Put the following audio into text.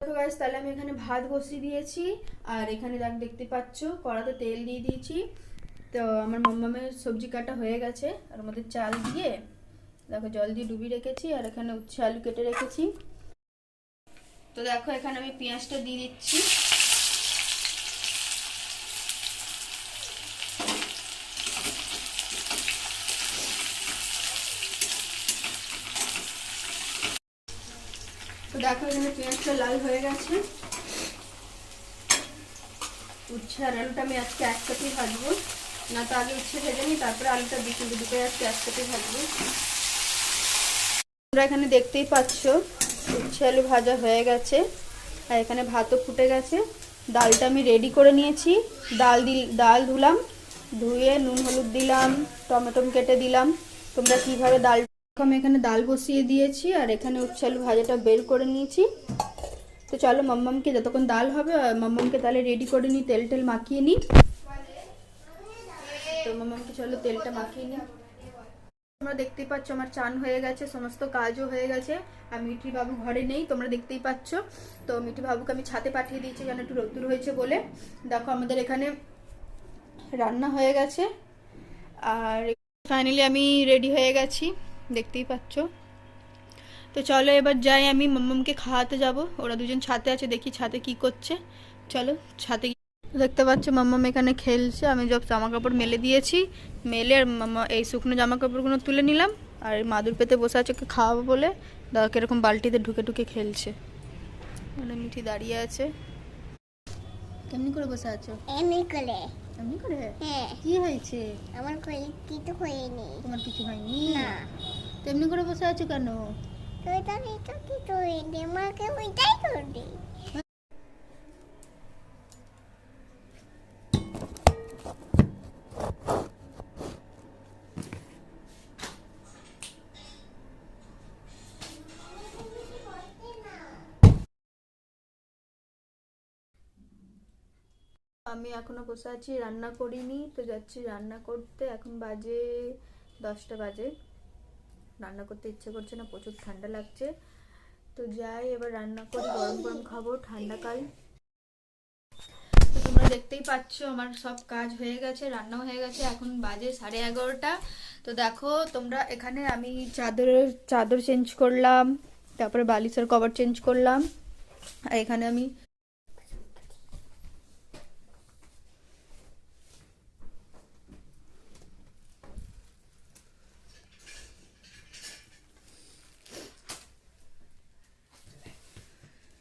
দেখো গাইস, তাহলে আমি এখানে ভাত বসিয়ে দিয়েছি আর এখানে দেখতে পাচ্ছ কড়াতে তেল দিয়ে দিয়েছি। তো আমার মাম্মামের সবজি কাটা হয়ে গেছে আর মধ্যে চাল দিয়ে দেখো জল দিয়ে ডুবিয়ে রেখেছি আর এখানে উচ্ছে আলু কেটে রেখেছি। তো দেখো এখানে আমি পেঁয়াজটা দিয়ে দিচ্ছি। তো দেখো এখানে পেঁয়াজটা লাল হয়ে গেছে। উচ্ছে আর আলুটা আমি আজকে একসাথেই ভাজবো, না তো আগে উচ্ছে ভেজে নিই তারপরে আলুটা দিই, কিন্তু দুটোই আজকে একসাথেই ভাজবো। তোমরা এখানে দেখতেই পাচ্ছ উচ্ছে আলু ভাজা হয়ে গেছে আর এখানে ভাতও ফুটে গেছে। ডালটা আমি রেডি করে নিয়েছি। ডাল ধুলাম, ধুয়ে নুন হলুদ দিলাম, টমেটো কেটে দিলাম। তোমরা কীভাবে ডাল, আমি এখানে ডাল বসিয়ে দিয়েছি আর এখানে উচ্ছে আলু ভাজাটা বের করে নিয়েছি। তো চলো মাম্মামকে যতক্ষণ ডাল হবে মাম্মামকে তাহলে রেডি করে নিই, তেল মাখিয়ে নিই। তো মাম্মামকে চলো তেলটা মাখিয়ে নিই। তোমরা দেখতেই পাচ্ছ আমার চান হয়ে গেছে, সমস্ত কাজও হয়ে গেছে। আর মিঠি বাবু ঘরে নেই, তোমরা দেখতেই পাচ্ছ। তো মিঠি বাবুকে আমি ছাদে পাঠিয়ে দিয়েছি যেন একটু রোদ্দুর হয়েছে বলে। দেখো আমাদের এখানে রান্না হয়ে গেছে আর ফাইনালি আমি রেডি হয়ে গেছি, দেখতেই পাচ্ছ। তো চলো এবার যাই, আমি মাম্মামকে খাওয়াতে যাব। ওরা দুজন ছাদে আছে, দেখি ছাদে কি করছে। চলো ছাদে। দেখতে পাচ্ছ মাম্মাম এখানে খেলছে। আমি সব জামা কাপড় মেলে দিয়েছি, মেলে আর মাম্মা এই শুকনো জামা কাপড়গুলো তুলে নিলাম আর মাদুর পেতে বসে আছে ওকে খাওয়াবো বলে। দেখো কিরকম বালতিতে ঢুকে ঢুকে খেলছে। মানে মিঠি দাঁড়িয়ে আছে। কেমনি করে বসে আছো? এমনি করে। এমনি করে? হ্যাঁ। কি হয়েছে? আমার কিছু হয়নি। তোমার কিছু হয়নি? না। তো এমনি করে বসে আছো কেন? তুই তো কিছু হয়নি, আমাকে ওইটাই করবি। আমি এখনো বসে আছি, রান্না করিনি। তো যাচ্ছি রান্না করতে। এখন বাজে 10টা বাজে। রান্না করতে ইচ্ছে করছে না, প্রচুর ঠান্ডা লাগছে। তো যাই এবার রান্না করি, গরম গরম খাবো ঠান্ডাকাল। তো তোমরা দেখতেই পাচ্ছ আমার সব কাজ হয়ে গেছে, রান্নাও হয়ে গেছে। এখন বাজে 11:30। তো দেখো তোমরা, এখানে আমি চাদর চেঞ্জ করলাম, তারপরে বালিশের কভার চেঞ্জ করলাম আর এখানে আমি